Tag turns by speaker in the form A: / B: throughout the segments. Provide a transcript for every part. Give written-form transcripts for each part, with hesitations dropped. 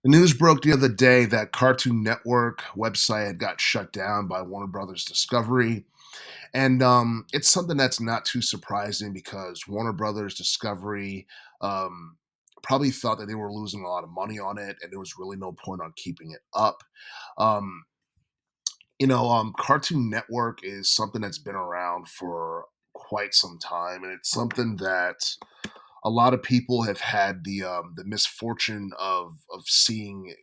A: The news broke the other day that Cartoon Network website had got shut down by Warner Brothers Discovery. And it's something that's not too surprising because Warner Brothers Discovery um, probably thought that they were losing a lot of money on it and there was really no point on keeping it up. Um, Cartoon Network is something that's been around for quite some time, and it's something that a lot of people have had the misfortune of seeing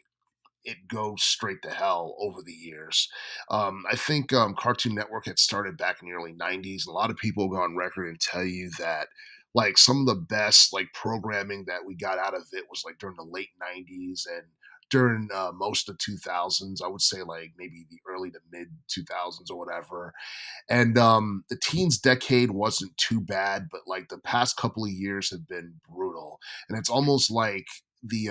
A: it goes straight to hell over the years. I think Cartoon Network had started back in the early '90s. A lot of people go on record and tell you that like some of the best like programming that we got out of it was like during the late '90s and during most of the 2000s. I would say like maybe the early to mid 2000s or whatever. And the teens decade wasn't too bad, but like the past couple of years have been brutal. And it's almost like the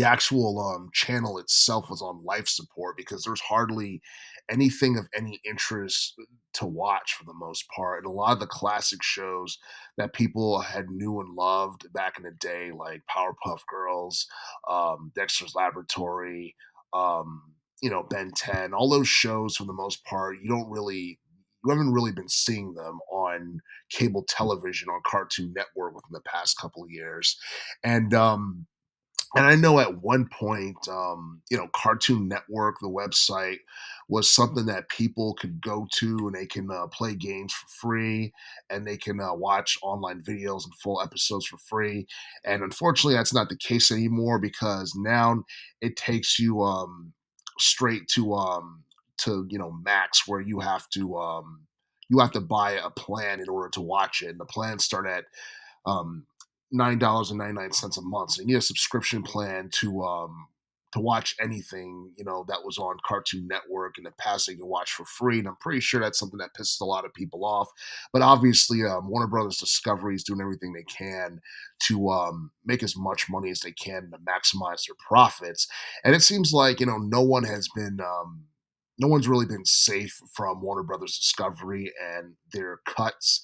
A: actual channel itself was on life support because there's hardly anything of any interest to watch for the most part. And a lot of the classic shows that people had knew and loved back in the day, like Powerpuff Girls, Dexter's Laboratory, Ben 10, all those shows for the most part, you haven't really been seeing them on cable television on Cartoon Network within the past couple of years. And and I know at one point, Cartoon Network, the website, was something that people could go to and they can play games for free and they can watch online videos and full episodes for free. And unfortunately, that's not the case anymore because now it takes you straight to Max, where you have to buy a plan in order to watch it. And the plans start at um, $9.99 a month. So you need a subscription plan to watch anything that was on Cartoon Network in the past that you can watch for free. And I'm pretty sure that's something that pisses a lot of people off. But obviously, Warner Brothers Discovery is doing everything they can to make as much money as they can to maximize their profits. And it seems like no one's really been safe from Warner Brothers Discovery and their cuts,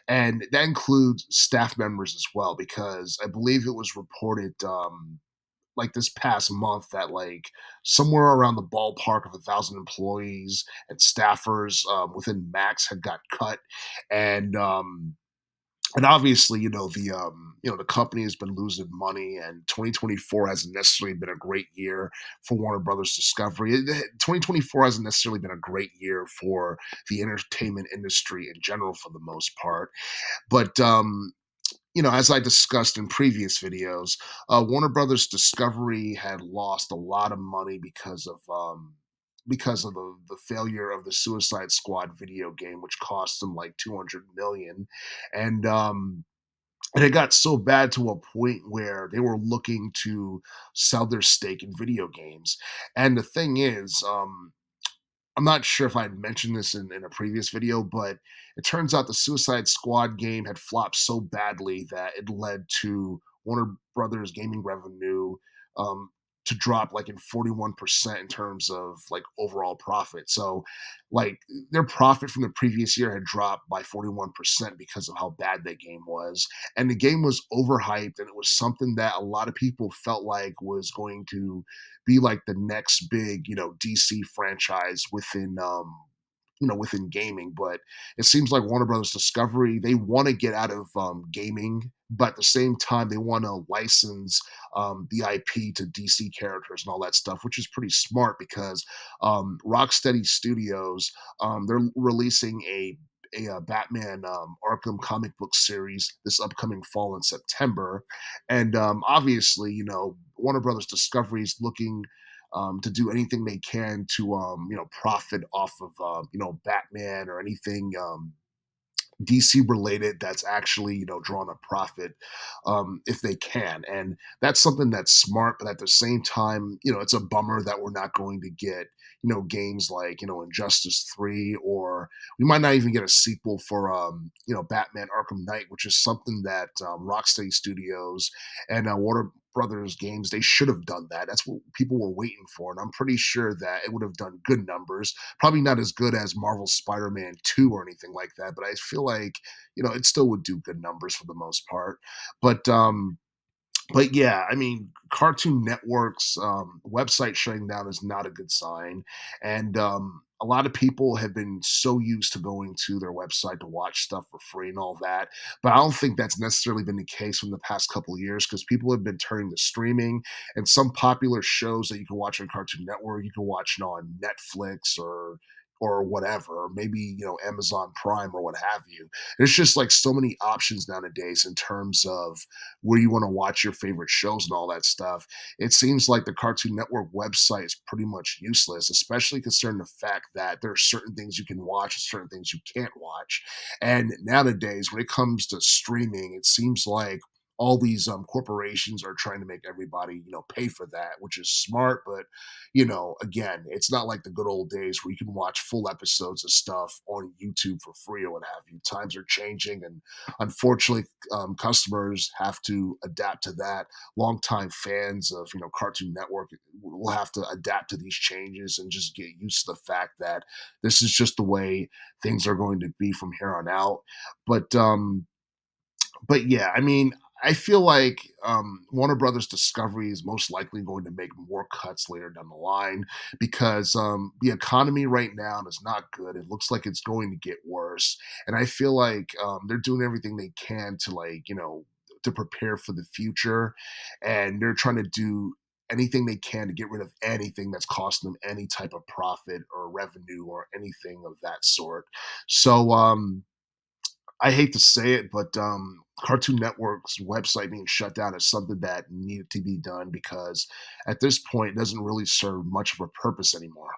A: and that includes staff members as well because I believe it was reported like this past month that like somewhere around the ballpark of 1,000 employees and staffers within Max had got cut, and and obviously, the company has been losing money, and 2024 hasn't necessarily been a great year for Warner Brothers Discovery. 2024 hasn't necessarily been a great year for the entertainment industry in general, for the most part. But as I discussed in previous videos, Warner Brothers Discovery had lost a lot of money because of the failure of the Suicide Squad video game, which cost them like 200 million, and and it got so bad to a point where they were looking to sell their stake in video games. And the thing is, I'm not sure if I had mentioned this in a previous video, but it turns out the Suicide Squad game had flopped so badly that it led to Warner Brothers gaming revenue um, to drop like in 41% in terms of like overall profit. So, like their profit from the previous year had dropped by 41% because of how bad that game was. And the game was overhyped, and it was something that a lot of people felt like was going to be like the next big, DC franchise within gaming. But it seems like Warner Brothers Discovery, they want to get out of gaming, but at the same time, they want to license the IP to DC characters and all that stuff, which is pretty smart because Rocksteady Studios, they're releasing a Batman Arkham comic book series this upcoming fall in September, and obviously, Warner Brothers Discovery is looking to do anything they can to profit off of Batman or anything DC related that's actually drawing a profit if they can, and that's something that's smart. But at the same time, it's a bummer that we're not going to get games like Injustice 3, or we might not even get a sequel for Batman Arkham Knight, which is something that Rocksteady Studios and Warner Brothers games, they should have done that. That's what people were waiting for, and I'm pretty sure that it would have done good numbers. Probably not as good as Marvel's Spider-Man 2 or anything like that, but I feel like, it still would do good numbers for the most part. But But yeah, I mean, Cartoon Network's website shutting down is not a good sign, and a lot of people have been so used to going to their website to watch stuff for free and all that. But I don't think that's necessarily been the case in the past couple of years because people have been turning to streaming and some popular shows that you can watch on Cartoon Network, you can watch it on Netflix or whatever, or maybe Amazon Prime or what have you. There's just like so many options nowadays in terms of where you want to watch your favorite shows and all that stuff. It seems like the Cartoon Network website is pretty much useless, especially considering the fact that there are certain things you can watch and certain things you can't watch. And nowadays, when it comes to streaming, it seems like all these corporations are trying to make everybody pay for that, which is smart. But again, it's not like the good old days where you can watch full episodes of stuff on YouTube for free or what have you. Times are changing, and unfortunately, customers have to adapt to that. Longtime fans of Cartoon Network will have to adapt to these changes and just get used to the fact that this is just the way things are going to be from here on out. But but yeah, I mean, I feel like Warner Brothers Discovery is most likely going to make more cuts later down the line because the economy right now is not good. It looks like it's going to get worse, and I feel like they're doing everything they can to to prepare for the future, and they're trying to do anything they can to get rid of anything that's costing them any type of profit or revenue or anything of that sort. So I hate to say it, but Cartoon Network's website being shut down is something that needed to be done because at this point it doesn't really serve much of a purpose anymore.